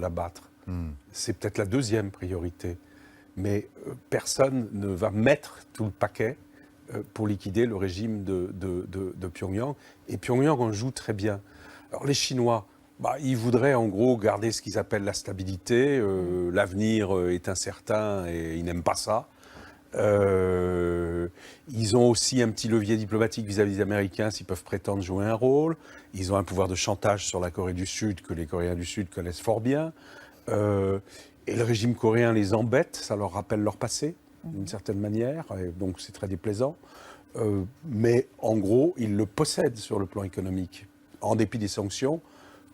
l'abattre. C'est peut-être la deuxième priorité. Mais personne ne va mettre tout le paquet pour liquider le régime de Pyongyang. Et Pyongyang en joue très bien. Alors les Chinois, ils voudraient en gros garder ce qu'ils appellent la stabilité. L'avenir est incertain et ils n'aiment pas ça. Ils ont aussi un petit levier diplomatique vis-à-vis des Américains s'ils peuvent prétendre jouer un rôle. Ils ont un pouvoir de chantage sur la Corée du Sud que les Coréens du Sud connaissent fort bien. Et le régime coréen les embête, ça leur rappelle leur passé, d'une certaine manière, et donc c'est très déplaisant. Mais en gros, ils le possèdent sur le plan économique. En dépit des sanctions,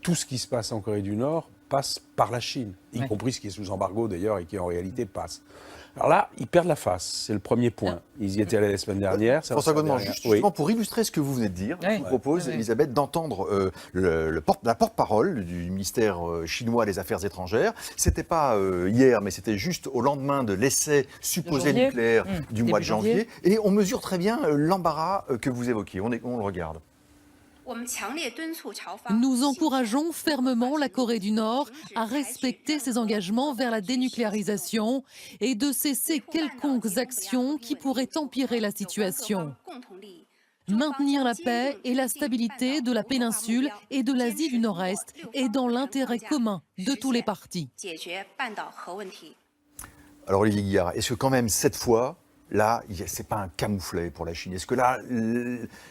tout ce qui se passe en Corée du Nord passe par la Chine, y compris ce qui est sous embargo d'ailleurs et qui en réalité passe. Alors là, ils perdent la face, c'est le premier point. Ils y étaient allés la semaine dernière. François Godement, justement pour illustrer ce que vous venez de dire, je vous propose, Elisabeth, d'entendre la porte-parole du ministère chinois des Affaires étrangères. C'était pas hier, mais c'était juste au lendemain de l'essai supposé nucléaire du mois de janvier. Et on mesure très bien l'embarras que vous évoquez. On le regarde. Nous encourageons fermement la Corée du Nord à respecter ses engagements vers la dénucléarisation et de cesser quelconques actions qui pourraient empirer la situation. Maintenir la paix et la stabilité de la péninsule et de l'Asie du Nord-Est est dans l'intérêt commun de tous les partis. Alors Olivier Guillard, est-ce que quand même cette fois, là, ce n'est pas un camouflet pour la Chine? Est-ce que là,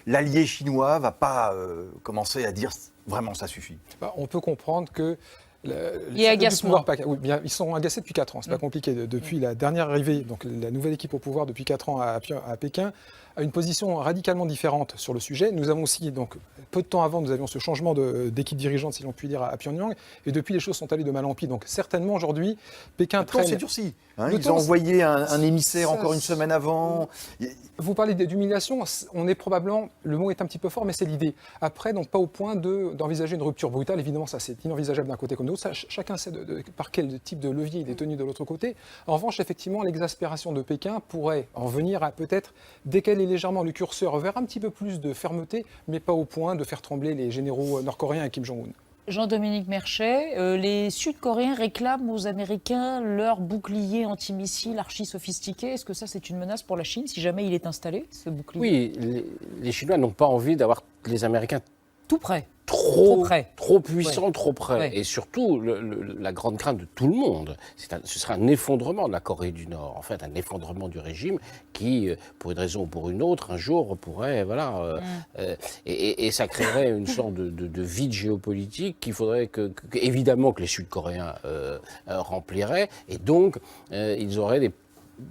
l'allié chinois ne va pas commencer à dire vraiment ça suffit? On peut comprendre que... Il y a agacement. Ils sont agacés depuis 4 ans, c'est pas compliqué. Depuis la dernière arrivée, donc la nouvelle équipe au pouvoir depuis 4 ans à Pékin, a une position radicalement différente sur le sujet. Nous avons aussi, donc, peu de temps avant, nous avions ce changement d'équipe dirigeante, si l'on peut dire, à Pyongyang. Et depuis, les choses sont allées de mal en pis. Donc certainement, aujourd'hui, Pékin traîne... C'est durci. Ils ont envoyé un émissaire encore une semaine avant. Vous parlez d'humiliation, on est probablement, le mot est un petit peu fort, mais c'est l'idée. Après, donc pas au point d'envisager une rupture brutale. Évidemment, ça c'est inenvisageable d'un côté comme de l'autre. Chacun sait par quel type de levier il est tenu de l'autre côté. En revanche, effectivement, l'exaspération de Pékin pourrait en venir à peut-être décaler légèrement le curseur vers un petit peu plus de fermeté, mais pas au point de faire trembler les généraux nord-coréens et Kim Jong-un. Jean-Dominique Merchet, les Sud-Coréens réclament aux Américains leur bouclier antimissile archi-sophistiqué. Est-ce que ça, c'est une menace pour la Chine, si jamais il est installé, ce bouclier? Oui, les Chinois n'ont pas envie d'avoir les Américains tout près. Trop puissant, trop près. Et surtout, la grande crainte de tout le monde, ce sera un effondrement de la Corée du Nord, en fait, un effondrement du régime qui, pour une raison ou pour une autre, un jour pourrait, et ça créerait une sorte de vide géopolitique qu'il faudrait évidemment que les Sud-Coréens rempliraient, et donc ils auraient des...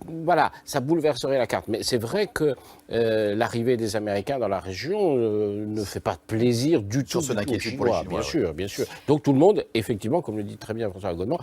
Voilà, ça bouleverserait la carte. Mais c'est vrai que l'arrivée des Américains dans la région ne fait pas plaisir du tout aux Chinois, bien sûr. Donc tout le monde, effectivement, comme le dit très bien François Godement,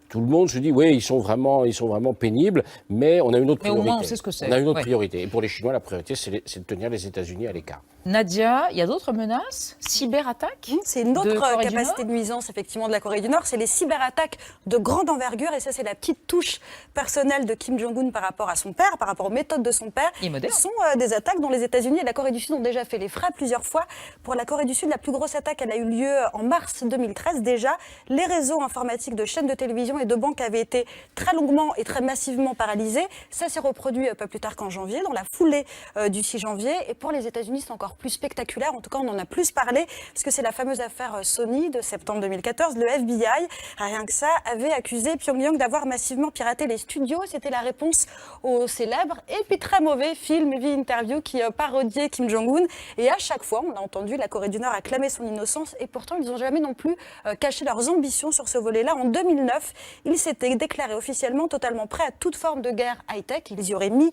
tout le monde se dit, oui, ils sont vraiment pénibles, mais on a une autre priorité. Mais au moins, on sait ce que c'est. On a une autre priorité. Et pour les Chinois, la priorité, c'est de tenir les États-Unis à l'écart. Nadia, il y a d'autres menaces? Cyberattaques? C'est une autre capacité de nuisance, effectivement, de la Corée du Nord. C'est les cyberattaques de grande envergure. Et ça, c'est la petite touche personnelle de Kim Jong-un par rapport à son père, par rapport aux méthodes de son père. Ce sont des attaques dont les États-Unis et la Corée du Sud ont déjà fait les frais plusieurs fois. Pour la Corée du Sud, la plus grosse attaque, elle a eu lieu en mars 2013. Déjà, les réseaux informatiques de chaînes de télévision et de banques avaient été très longuement et très massivement paralysés. Ça s'est reproduit pas plus tard qu'en janvier, dans la foulée du 6 janvier. Et pour les États-Unis, c'est encore plus spectaculaire. En tout cas, on en a plus parlé, parce que c'est la fameuse affaire Sony de septembre 2014. Le FBI, rien que ça, avait accusé Pyongyang d'avoir massivement piraté les studios. C'était la réponse au célèbre et puis très mauvais film The Interview qui parodiait Kim Jong-un. Et à chaque fois, on a entendu la Corée du Nord acclamer son innocence, et pourtant, ils n'ont jamais non plus caché leurs ambitions sur ce volet-là. En 2009, ils s'étaient déclarés officiellement totalement prêts à toute forme de guerre high-tech. Ils y auraient mis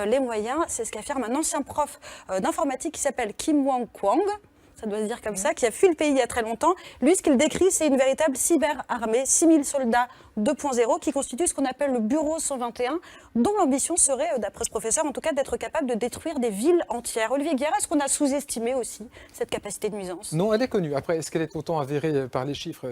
les moyens. C'est ce qu'affirme un ancien prof d'informatique qui s'appelle Kim Wang-Kwang, ça doit se dire comme ça, qui a fui le pays il y a très longtemps. Lui, ce qu'il décrit, c'est une véritable cyber-armée, 6000 soldats 2.0, qui constitue ce qu'on appelle le Bureau 121, dont l'ambition serait, d'après ce professeur, en tout cas, d'être capable de détruire des villes entières. Olivier Guillard, est-ce qu'on a sous-estimé aussi cette capacité de nuisance? Non, elle est connue. Après, est-ce qu'elle est autant avérée par les chiffres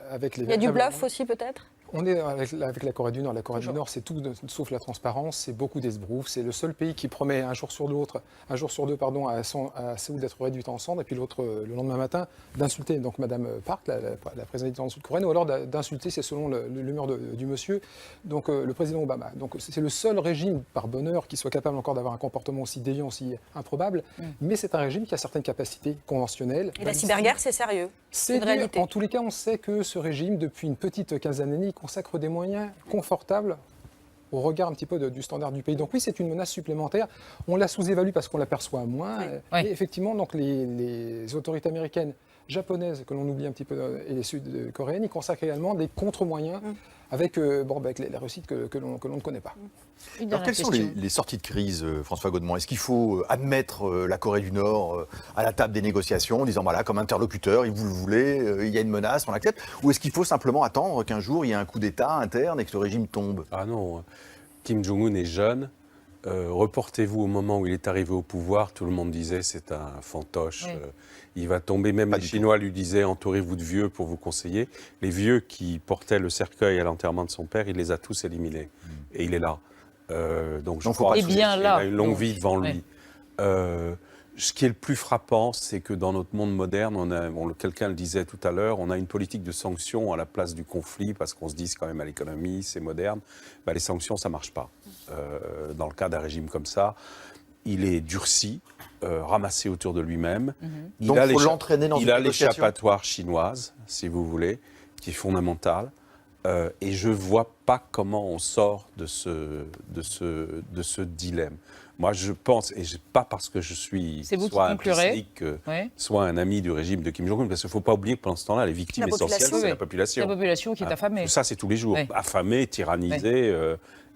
avec les... Il y a du bluff aussi, peut-être? On est avec la Corée du Nord. La Corée du Nord, c'est tout sauf la transparence, c'est beaucoup d'esbroufs. C'est le seul pays qui promet un jour sur deux, à Séoul d'être réduit en cendres, et puis l'autre, le lendemain matin, d'insulter donc Madame Park, la présidente sud-coréenne, ou alors d'insulter, c'est selon l'humeur du monsieur, donc le président Obama. Donc c'est le seul régime, par bonheur, qui soit capable encore d'avoir un comportement aussi déviant, aussi improbable, mais c'est un régime qui a certaines capacités conventionnelles. Et la cyberguerre, c'est sérieux. C'est une réalité. En tous les cas, on sait que ce régime, depuis une petite quinzaine d'années, consacre des moyens confortables au regard un petit peu du standard du pays. Donc oui, c'est une menace supplémentaire. On la sous-évalue parce qu'on l'aperçoit moins. Oui. Et effectivement, donc les autorités américaines, japonaises, que l'on oublie un petit peu, et les sud-coréennes, ils consacrent également des contre-moyens avec la Russie que l'on ne connaît pas. Alors, quelles sont les sorties de crise, François Godement? Est-ce qu'il faut admettre la Corée du Nord à la table des négociations en disant, voilà, comme interlocuteur, vous le voulez, il y a une menace, on l'accepte? Ou est-ce qu'il faut simplement attendre qu'un jour il y ait un coup d'État interne et que ce régime tombe? Ah non, Kim Jong-un est jeune. Reportez-vous au moment où il est arrivé au pouvoir, tout le monde disait c'est un fantoche, il va tomber, même les Chinois lui disaient entourez-vous de vieux pour vous conseiller. Les vieux qui portaient le cercueil à l'enterrement de son père, il les a tous éliminés. Et il est là. Donc je crois qu'il a une longue vie devant lui. Ce qui est le plus frappant, c'est que dans notre monde moderne, quelqu'un le disait tout à l'heure, on a une politique de sanctions à la place du conflit, parce qu'on se dit quand même à l'économie, c'est moderne. Les sanctions, ça ne marche pas. Dans le cas d'un régime comme ça, il est durci, ramassé autour de lui-même. Donc il faut l'entraîner dans une négociation. L'échappatoire chinoise, si vous voulez, qui est fondamentale. Et je ne vois pas comment on sort de ce dilemme. Moi, je pense, et pas parce que je suis soit un pessimistique, soit un ami du régime de Kim Jong-un, parce qu'il ne faut pas oublier que pendant ce temps-là, les victimes essentielles, c'est la population. La population qui est affamée. Tout ça, c'est tous les jours. Affamée, tyrannisée,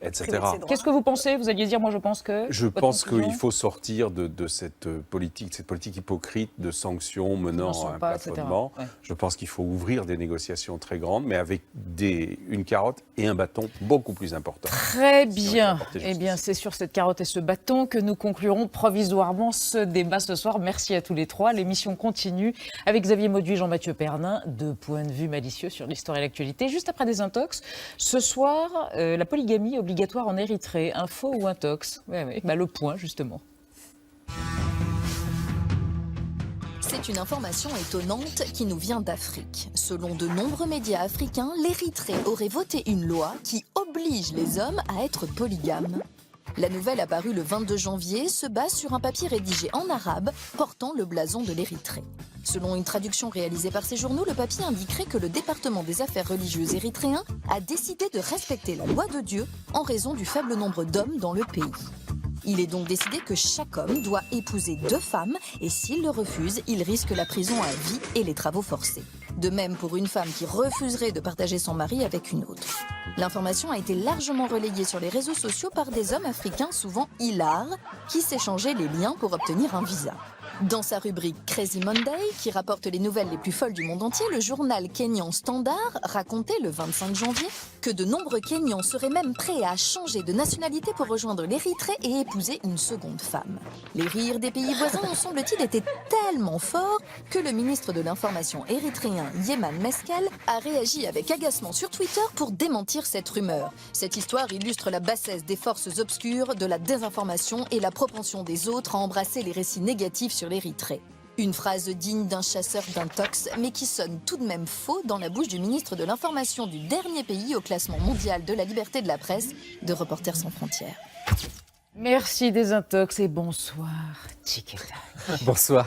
etc. Qu'est-ce que vous pensez? Vous alliez dire, moi je pense que... Je pense qu'il faut sortir de cette politique hypocrite de sanctions menant à un plafonnement. Je pense qu'il faut ouvrir des négociations très grandes, mais avec une carotte et un bâton beaucoup plus importants. Très bien. Eh bien, c'est sur cette carotte et ce bâton que nous conclurons provisoirement ce débat ce soir. Merci à tous les trois. L'émission continue avec Xavier Mauduit et Jean-Mathieu Pernin. Deux points de vue malicieux sur l'histoire et l'actualité. Juste après des intox, ce soir, la polygamie obligatoire en Érythrée, un faux ou un tox? Le point, justement. C'est une information étonnante qui nous vient d'Afrique. Selon de nombreux médias africains, l'Érythrée aurait voté une loi qui oblige les hommes à être polygames. La nouvelle apparue le 22 janvier se base sur un papier rédigé en arabe portant le blason de l'Érythrée. Selon une traduction réalisée par ces journaux, le papier indiquerait que le département des affaires religieuses érythréen a décidé de respecter la loi de Dieu en raison du faible nombre d'hommes dans le pays. Il est donc décidé que chaque homme doit épouser 2 femmes et s'il le refuse, il risque la prison à vie et les travaux forcés. De même pour une femme qui refuserait de partager son mari avec une autre. L'information a été largement relayée sur les réseaux sociaux par des hommes africains souvent hilars qui s'échangeaient les liens pour obtenir un visa. Dans sa rubrique Crazy Monday, qui rapporte les nouvelles les plus folles du monde entier, le journal kényan Standard racontait le 25 janvier que de nombreux Kenyans seraient même prêts à changer de nationalité pour rejoindre l'Érythrée et épouser une seconde femme. Les rires des pays voisins ont semble-t-il été tellement forts que le ministre de l'Information érythréen Yeman Meskel a réagi avec agacement sur Twitter pour démentir cette rumeur. Cette histoire illustre la bassesse des forces obscures, de la désinformation et la propension des autres à embrasser les récits négatifs sur l'Érythrée. Une phrase digne d'un chasseur d'intox, mais qui sonne tout de même faux dans la bouche du ministre de l'Information du dernier pays au classement mondial de la liberté de la presse, de Reporters sans frontières. Merci des intox et bonsoir, Tic et Tac. Bonsoir.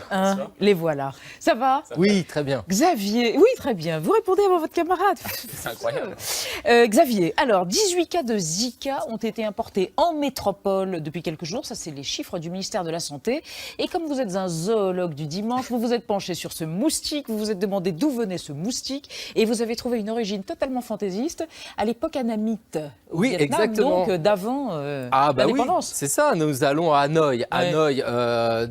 Les voilà. Ça va? Oui, très bien. Xavier, oui, très bien. Vous répondez avant votre camarade. C'est incroyable. Xavier, alors, 18 cas de Zika ont été importés en métropole depuis quelques jours. Ça, c'est les chiffres du ministère de la Santé. Et comme vous êtes un zoologue du dimanche, vous vous êtes penché sur ce moustique, vous vous êtes demandé d'où venait ce moustique, et vous avez trouvé une origine totalement fantaisiste à l'époque annamite. Oui, Vietnam, exactement. Donc, d'avant l'indépendance. Oui, c'est ça. Nous allons à Hanoï.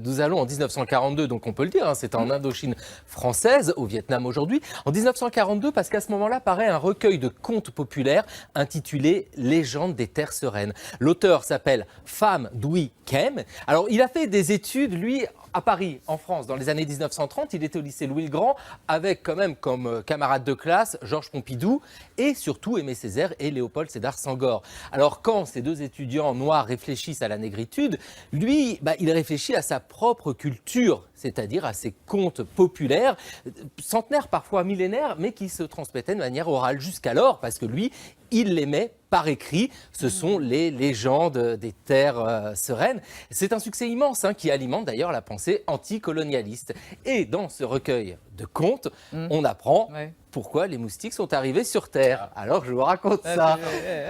Nous allons en 1942, donc on peut le dire, hein, c'est en Indochine française, au Vietnam aujourd'hui. En 1942, parce qu'à ce moment-là paraît un recueil de contes populaires intitulé « Légende des terres sereines ». L'auteur s'appelle Pham Duy Kem. Alors, il a fait des études, lui, à Paris, en France, dans les années 1930, il était au lycée Louis-le-Grand, avec quand même comme camarades de classe Georges Pompidou et surtout Aimé Césaire et Léopold Sédar Senghor. Alors quand ces deux étudiants noirs réfléchissent à la négritude, lui, il réfléchit à sa propre culture, c'est-à-dire à ses contes populaires, centenaires, parfois millénaires, mais qui se transmettaient de manière orale jusqu'alors, parce que lui, il les met par écrit. Ce sont les légendes des terres sereines. C'est un succès immense qui alimente d'ailleurs la pensée anticolonialiste. Et dans ce recueil de contes, on apprend pourquoi les moustiques sont arrivés sur Terre. Alors je vous raconte ça.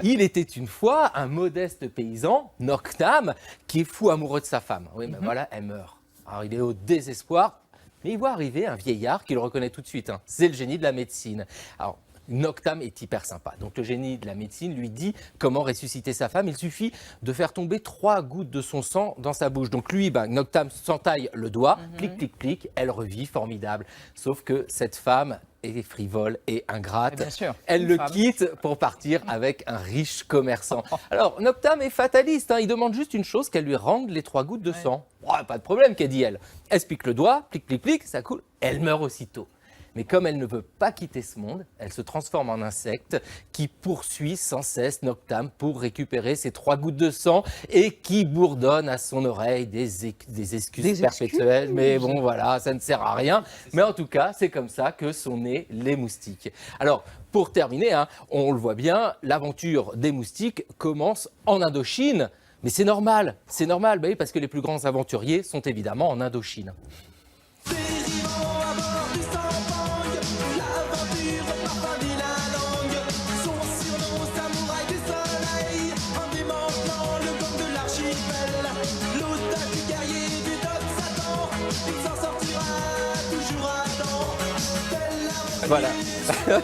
Il était une fois un modeste paysan, Noctam, qui est fou amoureux de sa femme. Oui, mais voilà, elle meurt. Alors il est au désespoir, mais il voit arriver un vieillard qu'il reconnaît tout de suite. C'est le génie de la médecine. Alors, Noctam est hyper sympa. Donc le génie de la médecine lui dit comment ressusciter sa femme. Il suffit de faire tomber 3 gouttes de son sang dans sa bouche. Donc lui, Noctam s'entaille le doigt, clic, clic, clic, elle revit, formidable. Sauf que cette femme est frivole et ingrate. Bien sûr, elle le quitte pour partir avec un riche commerçant. Alors Noctam est fataliste. Il demande juste une chose, qu'elle lui rende les 3 gouttes de sang. Pas de problème, qu'a dit elle. Elle se pique le doigt, clic, clic, clic, ça coule. Elle meurt aussitôt. Mais comme elle ne veut pas quitter ce monde, elle se transforme en insecte qui poursuit sans cesse Noctam pour récupérer ses 3 gouttes de sang et qui bourdonne à son oreille des excuses perpétuelles. Mais bon, voilà, ça ne sert à rien. Mais en tout cas, c'est comme ça que sont nés les moustiques. Alors, pour terminer, on le voit bien, l'aventure des moustiques commence en Indochine. Mais c'est normal, parce que les plus grands aventuriers sont évidemment en Indochine. Voilà,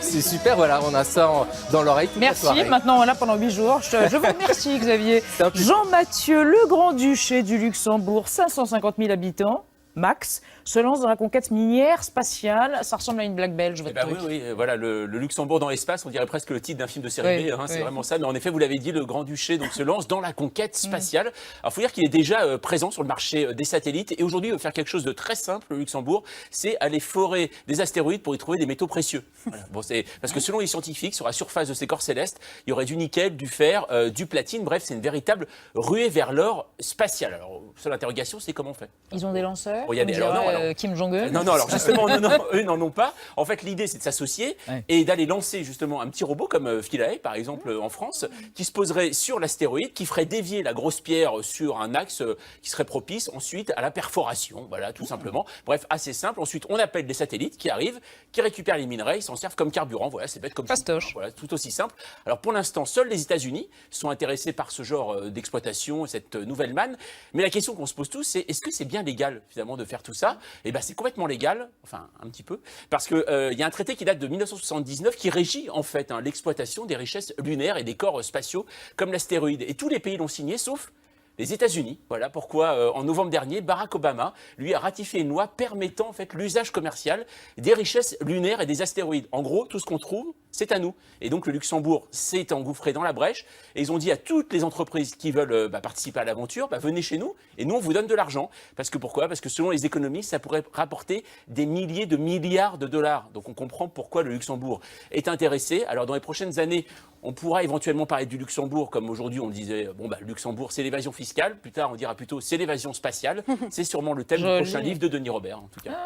c'est super, voilà, on a ça dans l'oreille toute la soirée. Merci, maintenant on l'a pendant 8 jours. Je vous remercie Xavier. Jean-Mathieu, le Grand-Duché du Luxembourg, 550 000 habitants. Max, se lance dans la conquête minière spatiale. Ça ressemble à une blague belge, votre truc. Oui, voilà, le Luxembourg dans l'espace, on dirait presque le titre d'un film de série B, c'est vraiment ça. Mais en effet, vous l'avez dit, le Grand-Duché se lance dans la conquête spatiale. Alors, il faut dire qu'il est déjà présent sur le marché des satellites. Et aujourd'hui, il va faire quelque chose de très simple, le Luxembourg, c'est aller forer des astéroïdes pour y trouver des métaux précieux. Voilà. Bon, parce que selon les scientifiques, sur la surface de ces corps célestes, il y aurait du nickel, du fer, du platine. Bref, c'est une véritable ruée vers l'or spatial. Alors, seule interrogation, c'est comment on fait. Ils ont des lanceurs. Il y a des, Kim Jong-un. Non, alors justement, eux n'en ont pas. En fait, l'idée, c'est de s'associer et d'aller lancer justement un petit robot comme Philae, par exemple, en France, qui se poserait sur l'astéroïde, qui ferait dévier la grosse pierre sur un axe qui serait propice ensuite à la perforation. Voilà, tout simplement. Bref, assez simple. Ensuite, on appelle des satellites qui arrivent, qui récupèrent les minerais, ils s'en servent comme carburant. Voilà, c'est bête comme ça. Voilà, tout aussi simple. Alors pour l'instant, seuls les États-Unis sont intéressés par ce genre d'exploitation, cette nouvelle manne. Mais la question qu'on se pose tous, c'est est-ce que c'est bien légal finalement de faire tout ça? Eh bien, c'est complètement légal, enfin un petit peu, parce qu'il y a un traité qui date de 1979 qui régit en fait l'exploitation des richesses lunaires et des corps spatiaux comme l'astéroïde. Et tous les pays l'ont signé, sauf les États-Unis. Voilà pourquoi, en novembre dernier, Barack Obama, lui, a ratifié une loi permettant en fait l'usage commercial des richesses lunaires et des astéroïdes. En gros, tout ce qu'on trouve, c'est à nous. Et donc le Luxembourg s'est engouffré dans la brèche et ils ont dit à toutes les entreprises qui veulent participer à l'aventure, venez chez nous et nous on vous donne de l'argent. Parce que pourquoi? Parce que selon les économistes, ça pourrait rapporter des milliers de milliards de dollars. Donc on comprend pourquoi le Luxembourg est intéressé. Alors dans les prochaines années, on pourra éventuellement parler du Luxembourg comme aujourd'hui on disait, le Luxembourg c'est l'évasion fiscale. Plus tard on dira plutôt c'est l'évasion spatiale. C'est sûrement le thème du prochain livre de Denis Robert en tout cas.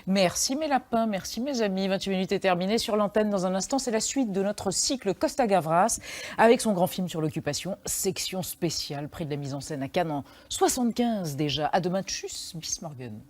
Merci mes lapins, merci mes amis. 28 minutes est terminé sur l'antenne. Dans un instant, c'est la suite de notre cycle Costa Gavras avec son grand film sur l'occupation, section spéciale, prix de la mise en scène à Cannes en 75 déjà. À demain, tchuss, bis morgen.